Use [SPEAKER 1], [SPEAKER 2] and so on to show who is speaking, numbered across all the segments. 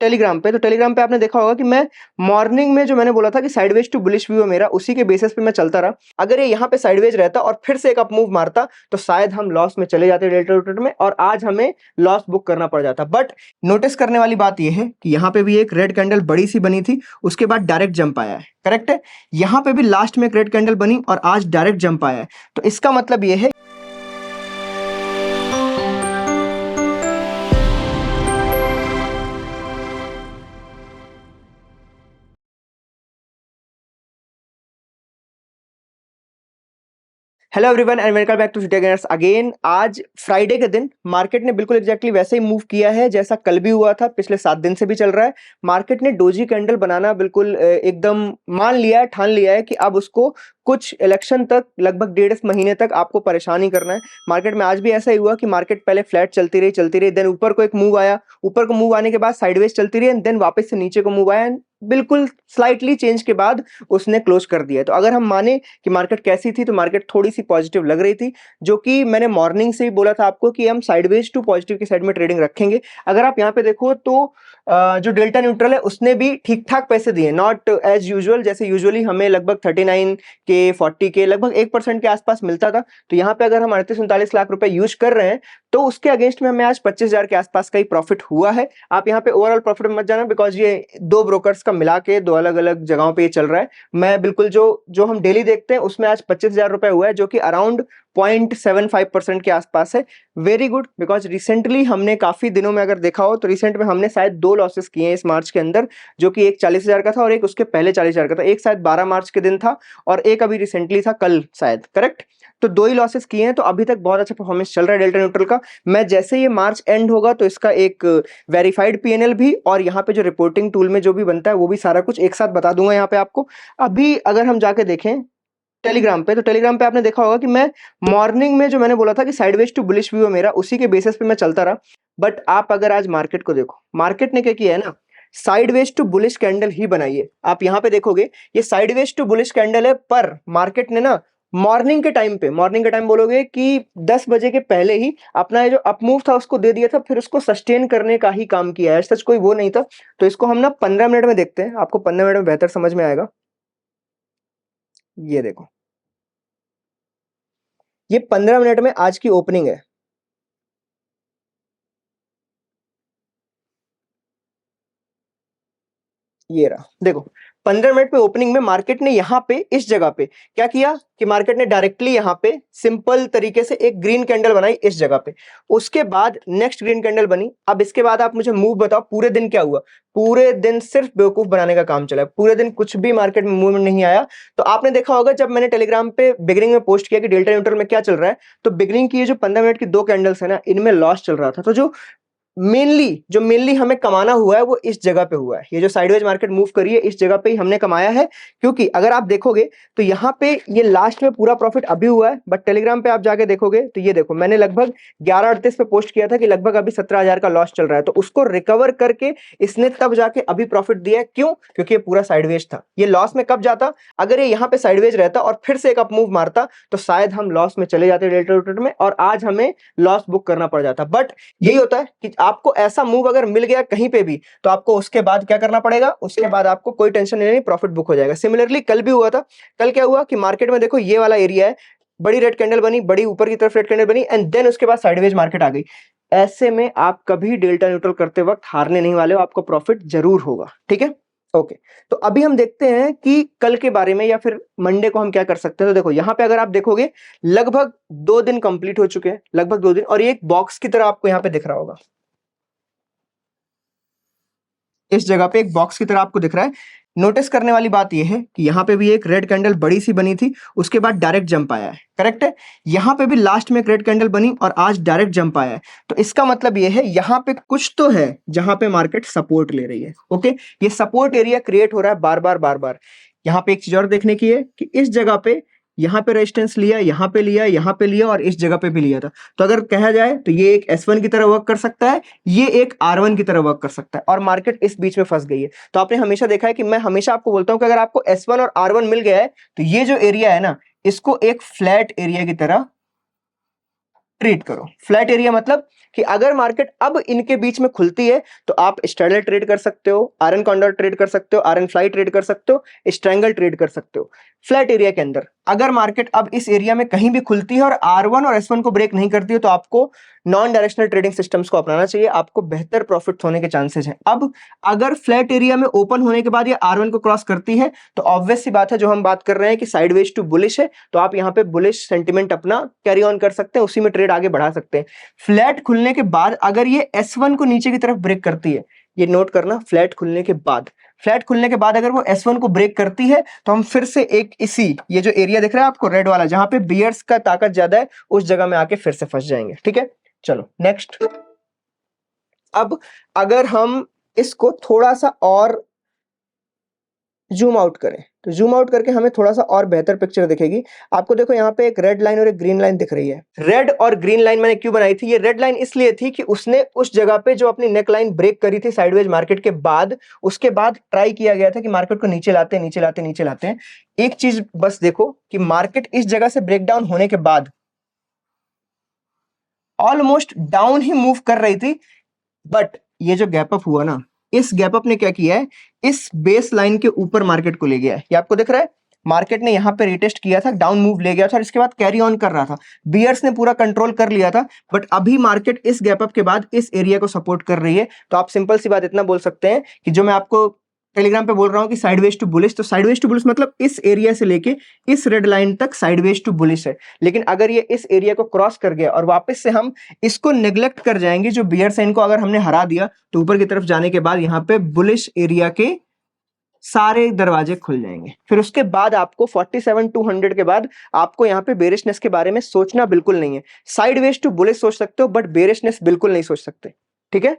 [SPEAKER 1] Telegram पे। तो Telegram पे आपने देखा होगा कि मैं मॉर्निंग में जो मैंने बोला था कि साइडवेज टू बुलिश व्यू है मेरा, उसी के बेसिस पे मैं चलता रहा। अगर ये यहाँ पे साइडवेज रहता और फिर से एक अप मूव मारता तो शायद हम लॉस में चले जाते डेल्टा रोटेटर में और आज हमें लॉस बुक करना पड़ जाता। बट नोटिस करने वाली बात यह है कि यहाँ पे भी एक रेड कैंडल बड़ी सी बनी थी, उसके बाद डायरेक्ट जंप आया है, करेक्ट है। यहाँ पे भी लास्ट में एक रेड कैंडल बनी और आज डायरेक्ट जंप आया है। तो इसका मतलब यह है hello everyone and welcome back to Theta Gainers again. आज फ्राइडे के दिन मार्केट ने बिल्कुल एग्जैक्टली वैसे ही मूव किया है जैसा कल भी हुआ था, पिछले 7 दिन से भी चल रहा है। मार्केट ने डोजी कैंडल बनाना बिल्कुल एकदम मान लिया है, ठान लिया है कि अब उसको कुछ इलेक्शन तक लगभग 1.5 महीने तक आपको परेशान ही करना है। मार्केट में आज भी ऐसा ही हुआ कि मार्केट पहले फ्लैट चलती रही, देन ऊपर को एक मूव आया, ऊपर को मूव आने के बाद साइडवेज चलती रही, देन वापस से नीचे को मूव आया, बिल्कुल स्लाइटली चेंज के बाद उसने क्लोज कर दिया। तो अगर हम माने कि मार्केट कैसी थी, तो मार्केट थोड़ी सी पॉजिटिव लग रही थी, जो कि मैंने मॉर्निंग से ही बोला था आपको कि हम साइडवेज टू पॉजिटिव की साइड में ट्रेडिंग रखेंगे। अगर आप यहाँ पे देखो तो जो डेल्टा न्यूट्रल है उसने भी ठीक ठाक पैसे दिए, नॉट एज यूजुअल। जैसे यूजुअली हमें लगभग 39 के 40 के लगभग 1% के आसपास मिलता था, तो यहाँ पे अगर हम 38-39 लाख रुपए यूज कर रहे हैं तो उसके अगेंस्ट में हमें आज 25,000 के आसपास का ही प्रॉफिट हुआ है। आप यहाँ पे ओवरऑल प्रॉफिट में मत जाना, बिकॉज ये दो ब्रोकर्स का मिला के दो अलग अलग जगहों पे ये चल रहा है। मैं बिल्कुल जो हम डेली देखते हैं उसमें आज 25,000 रुपए हुआ है, जो कि अराउंड 0.75% के आसपास है। वेरी गुड, बिकॉज रिसेंटली हमने काफी दिनों में अगर देखा हो तो रिसेंट में हमने शायद 2 लॉसेस किए हैं इस मार्च के अंदर, जो कि एक 40,000 का था और एक उसके पहले 40,000 का था। एक शायद 12 मार्च के दिन था और एक अभी रिसेंटली था कल शायद, करेक्ट। तो 2 ही लॉसेस किए हैं। तो अभी तक बहुत अच्छा परफॉर्मेंस चल रहा है डेल्टा न्यूट्रल का। मैं जैसे ये मार्च एंड होगा तो इसका एक वेरीफाइड पीएनएल भी और यहाँ पे जो रिपोर्टिंग टूल में जो भी बनता है वो भी सारा कुछ एक साथ बता दूंगा यहाँ पे आपको। अभी अगर हम जाके देखें टेलीग्राम पे, तो टेलीग्राम पे आपने देखा होगा कि मैं मॉर्निंग में जो मैंने बोला था कि साइडवेज टू बुलिश व्यू है मेरा, उसी के बेसिस पे मैं चलता रहा। बट आप अगर आज मार्केट को देखो, मार्केट ने क्या किया है ना, साइडवेज टू बुलिश कैंडल ही बनाई है। आप यहाँ पे देखोगे ये साइडवेज टू बुलिश कैंडल है, पर मार्केट ने ना मॉर्निंग के टाइम बोलोगे कि 10 बजे के पहले ही अपना ये जो अप मूव था उसको दे दिया था, फिर उसको सस्टेन करने का ही काम किया है, सच कोई वो नहीं था। तो इसको हम ना 15 मिनट में देखते हैं, आपको 15 मिनट में बेहतर समझ में आएगा। ये देखो, ये 15 मिनट में आज की ओपनिंग है। ये रहा, देखो 15 मिनट में ओपनिंग में मार्केट ने यहाँ पे इस जगह पे क्या किया कि मार्केट ने डायरेक्टली यहाँ पे सिंपल तरीके से एक ग्रीन कैंडल बनाई इस जगह पे, उसके बाद नेक्स्ट ग्रीन कैंडल बनी। अब इसके बाद आप मुझे मूव बताओ पूरे दिन क्या हुआ। पूरे दिन सिर्फ बेवकूफ बनाने का काम चला है, पूरे दिन कुछ भी मार्केट में मूवमेंट नहीं आया। तो आपने देखा होगा जब मैंने टेलीग्राम पे बिगिनिंग में पोस्ट किया कि डेल्टा न्यूट्रल में क्या चल रहा है, तो बिगिनिंग की ये जो 15 मिनट की 2 कैंडल्स है ना, इनमें लॉस चल रहा था। तो जो मेनली हमें कमाना हुआ है वो इस जगह पे हुआ है। ये जो साइडवेज मार्केट मूव करी है इस जगह पे ही हमने कमाया है, क्योंकि अगर आप देखोगे तो यहाँ पे ये लास्ट में पूरा प्रॉफिट अभी हुआ है। बट टेलीग्राम पे आप जाके देखोगे तो ये देखो, मैंने लगभग 11:38 पे पोस्ट किया था कि लगभग अभी 17,000 का लॉस चल रहा है, तो उसको रिकवर करके इसने तब जाके अभी प्रॉफिट दिया है। क्यों? क्योंकि ये पूरा साइडवेज था। ये लॉस में कब जाता, अगर ये यहाँ पे साइडवेज रहता और फिर से एक अप मूव मारता तो शायद हम लॉस में चले जाते डेल्टा रोटेटर में और आज हमें लॉस बुक करना पड़ जाता। बट यही होता है कि आपको ऐसा मूव अगर मिल गया कहीं पे भी तो आपको उसके बाद क्या करना पड़ेगा, उसके बाद आपको कोई टेंशन नहीं, प्रॉफिट बुक हो जाएगा। सिमिलरली कल भी हुआ था। कल क्या हुआ कि मार्केट में देखो ये वाला एरिया है, बड़ी रेड कैंडल बनी, बड़ी ऊपर की तरफ रेड कैंडल बनी एंड देन उसके बाद साइडवेज मार्केट आ गई। ऐसे में आप कभी डेल्टा न्यूट्रल करते वक्त हारने नहीं वाले हो, आपको प्रॉफिट जरूर होगा, ठीक है। ओके, तो अभी हम देखते हैं कि कल के बारे में या फिर मंडे को हम क्या कर सकते हैं। तो देखो यहाँ पे अगर आप देखोगे लगभग 2 दिन कंप्लीट हो चुके हैं, लगभग 2 दिन, और ये एक बॉक्स की तरह आपको यहाँ पे दिख रहा होगा। इस जगह पे एक बॉक्स की तरह आपको दिख रहा है। नोटिस करने वाली बात यह है कि यहाँ पे भी एक रेड कैंडल बड़ी सी बनी थी, उसके बाद डायरेक्ट जंप आया है, करेक्ट है। यहाँ पे भी लास्ट में एक रेड कैंडल बनी और आज डायरेक्ट जंप आया है। तो इसका मतलब यह है यहाँ पे कुछ तो है जहां पे मार्केट सपोर्ट ले रही है। ओके, ये सपोर्ट एरिया क्रिएट हो रहा है बार बार। यहाँ पे एक चीज और देखने की है कि इस जगह पे यहाँ पे रेजिस्टेंस लिया, यहाँ पे लिया, यहाँ पे लिया और इस जगह पे भी लिया था। तो अगर कहा जाए तो ये एक S1 की तरह वर्क कर सकता है, ये एक R1 की तरह वर्क कर सकता है, और मार्केट इस बीच में फंस गई है। तो आपने हमेशा देखा है कि मैं हमेशा आपको बोलता हूं कि अगर आपको S1 और R1 मिल गया है तो ये जो एरिया है ना, इसको एक फ्लैट एरिया की तरह ट्रेड करो। फ्लैट एरिया मतलब कि अगर मार्केट अब इनके बीच में खुलती है तो आप स्ट्रैडल ट्रेड कर सकते हो, आयरन कॉन्डोर ट्रेड कर सकते हो, आयरन फ्लाई ट्रेड कर सकते हो, स्ट्रैंगल ट्रेड कर सकते हो। फ्लैट एरिया के अंदर अगर मार्केट अब इस एरिया में कहीं भी खुलती है और R1 और S1 को ब्रेक नहीं करती है तो आपको नॉन डायरेक्शनल ट्रेडिंग सिस्टम्स को अपनाना चाहिए, आपको बेहतर प्रॉफिट होने के चांसेस हैं। अब अगर फ्लैट एरिया में ओपन होने के बाद ये R1 को क्रॉस करती है तो ऑब्वियस सी बात है, जो हम बात कर रहे हैं कि साइडवेज टू बुलिश है, तो आप यहाँ पे बुलिश सेंटिमेंट अपना कैरी ऑन कर सकते हैं, उसी में ट्रेड आगे बढ़ा सकते हैं। फ्लैट खुलने के बाद अगर ये S1 को नीचे की तरफ ब्रेक करती है, ये नोट करना, फ्लैट खुलने के बाद, फ्लैट खुलने के बाद अगर वो S1 को ब्रेक करती है तो हम फिर से एक इसी ये जो एरिया दिख रहा है आपको रेड वाला, जहां पे बियर्स का ताकत ज्यादा है, उस जगह में आके फिर से फंस जाएंगे। ठीक है, चलो नेक्स्ट। अब अगर हम इसको थोड़ा सा और जूम आउट करें तो जूम आउट करके हमें थोड़ा सा और बेहतर पिक्चर दिखेगी। आपको देखो यहाँ पे एक रेड लाइन और एक ग्रीन लाइन दिख रही है। रेड और ग्रीन लाइन मैंने क्यों बनाई थी? ये रेड लाइन इसलिए थी कि उसने उस जगह पे जो अपनी नेक लाइन ब्रेक करी थी साइडवेज मार्केट के बाद, उसके बाद ट्राई किया गया था कि मार्केट को नीचे लाते हैं, नीचे लाते हैं, नीचे लाते हैं। एक चीज बस देखो कि मार्केट इस जगह से ब्रेकडाउन होने के बाद ऑलमोस्ट डाउन ही मूव कर रही थी, बट ये जो गैप अप हुआ ना, इस गैप अप ने क्या किया है, इस बेस लाइन के ऊपर मार्केट को ले गया है। ये आपको दिख रहा है, मार्केट ने यहां पे रिटेस्ट किया था, डाउन मूव ले गया था और इसके बाद कैरी ऑन कर रहा था, बियर्स ने पूरा कंट्रोल कर लिया था, बट अभी मार्केट इस गैप अप के बाद इस एरिया को सपोर्ट कर रही है। तो आप सिंपल सी बात इतना बोल सकते हैं कि जो मैं आपको टेलीग्राम पे बोल रहा हूं कि साइडवेज टू बुलिश, तो साइडवेज टू बुलिश मतलब इस एरिया से लेके इस रेड लाइन तक साइडवेज टू बुलिश है। लेकिन अगर ये इस एरिया को क्रॉस कर गया और वापस से हम इसको नेग्लेक्ट कर जाएंगे, जो बियर साइन को अगर हमने हरा दिया, तो ऊपर की तरफ जाने के बाद यहाँ पे बुलिश एरिया के सारे दरवाजे खुल जाएंगे। फिर उसके बाद आपको 47,200 के बाद आपको यहाँ पे बेरिशनेस के बारे में सोचना बिल्कुल नहीं है। साइडवेज टू बुलिश सोच सकते हो, बट बेरिशनेस बिल्कुल नहीं सोच सकते। ठीक है,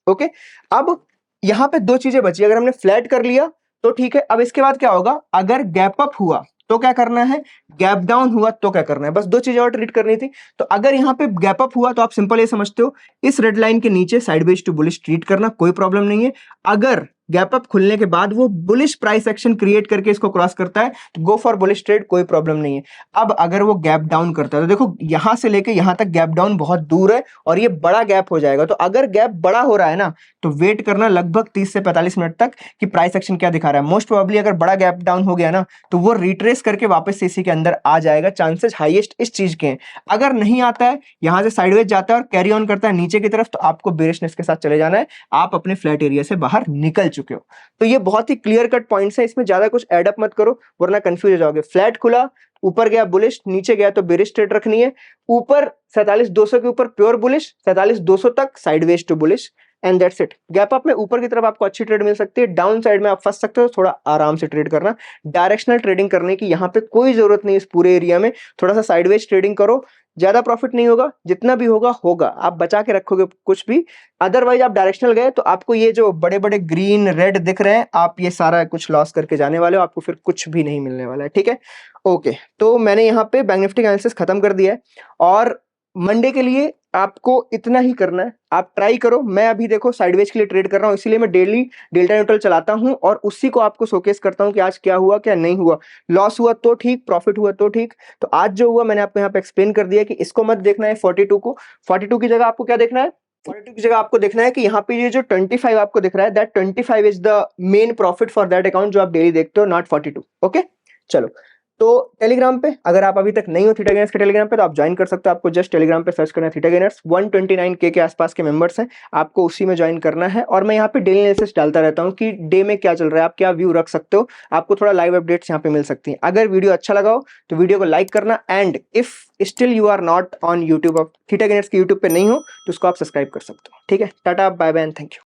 [SPEAKER 1] ओके। अब यहां पे दो चीजें बची, अगर हमने फ्लैट कर लिया तो ठीक है। अब इसके बाद क्या होगा, अगर गैप अप हुआ तो क्या करना है, गैप डाउन हुआ तो क्या करना है, बस दो चीजें और ट्रीट करनी थी। तो अगर यहाँ पे गैप अप हुआ तो आप सिंपल ये समझते हो, इस रेड लाइन के नीचे साइडवेज टू बुलिश ट्रीट करना, कोई प्रॉब्लम नहीं है। अगर गैप अप खुलने के बाद वो बुलिश प्राइस एक्शन क्रिएट करके इसको क्रॉस करता है तो गो फॉर बुलिश ट्रेड, कोई प्रॉब्लम नहीं है। अब अगर वो गैप डाउन करता है तो देखो यहां से लेके यहां तक गैप डाउन बहुत दूर है और ये बड़ा गैप हो जाएगा। तो अगर गैप बड़ा हो रहा है ना, तो वेट करना लगभग 30 से 45 मिनट तक कि प्राइस एक्शन क्या दिखा रहा है। मोस्ट प्रोबेबली अगर बड़ा गैप डाउन हो गया ना, तो वो रिट्रेस करके वापस से इसी के अंदर आ जाएगा, चांसेस हाईएस्ट इस चीज के हैं। अगर नहीं आता है, यहां से साइडवेज जाता है और कैरी ऑन करता है नीचे की तरफ, तो आपको बेरिशनेस के साथ चले जाना है, आप अपने फ्लैट एरिया से बाहर निकल चुके हो। तो ये बहुत ही क्लियर कट पॉइंट्स है, इसमें ज्यादा कुछ एडअप मत करो वरना कंफ्यूज हो जाओगे। फ्लैट खुला, ऊपर गया बुलिश, नीचे गया तो बेरिश ट्रेड रखनी है। ऊपर 47,200 के ऊपर प्योर बुलिश, 47,200 तक sideways to bullish, and that's it. Gap up में ऊपर की तरफ आपको अच्छी ट्रेड मिल सकती है, डाउन साइड में आप फंस सकते हो, थोड़ा आराम से ट्रेड करना। डायरेक्शनल ट्रेडिंग करने की यहाँ पे कोई जरूरत नहीं, इस पूरे एरिया में थोड़ा सा साइडवेज ट्रेडिंग करो, ज्यादा प्रॉफिट नहीं होगा, जितना भी होगा होगा, आप बचा के रखोगे कुछ भी। अदरवाइज आप डायरेक्शनल गए तो आपको ये जो बड़े बड़े ग्रीन रेड दिख रहे हैं, आप ये सारा कुछ लॉस करके जाने वाले हो, आपको फिर कुछ भी नहीं मिलने वाला है। ठीक है, ओके। तो मैंने यहाँ पे बैंक निफ्टी का एनालिसिस खत्म कर दिया है और मंडे के लिए आपको इतना ही करना है, आप ट्राई करो। मैं अभी देखो साइडवेज के लिए ट्रेड कर रहा हूँ, इसीलिए मैं डेली डेल्टा न्यूट्रल चलाता हूँ और उसी को आपको शोकेस करता हूँ कि आज क्या हुआ क्या नहीं हुआ। लॉस हुआ तो ठीक, प्रॉफिट हुआ तो ठीक। तो आज जो हुआ मैंने आपको यहाँ पे एक्सप्लेन कर दिया कि इसको मत देखना है 42 को। 42 की जगह आपको क्या देखना है, 42 की जगह आपको देखना है कि यहाँ पे ये जो 25 आपको दिख रहा है, that 25 is the main profit for that account जो आप डेली देखते हो, नॉट 42। ओके, चलो। तो टेलीग्राम पे अगर आप अभी तक नहीं हो थीटा गेनर्स के टेलीग्राम पे, तो आप ज्वाइन कर सकते हो। आपको जस्ट टेलीग्राम पे सर्च करना है थीटा गेनर्स, 129K के आसपास के मेंबर्स हैं, आपको उसी में ज्वाइन करना है। और मैं यहाँ पे डेली एनालिसिस डालता रहता हूँ कि डे में क्या चल रहा है, आप क्या व्यू रख सकते हो, आपको थोड़ा लाइव अपडेट्स यहाँ पे मिल सकती हैं। अगर वीडियो अच्छा लगा हो तो वीडियो को लाइक करना, and if still you are not on YouTube, Theta Gainers के यूट्यूब पे नहीं हो तो उसको आप सब्सक्राइब कर सकते हो। ठीक है, tata bye bye and thank you.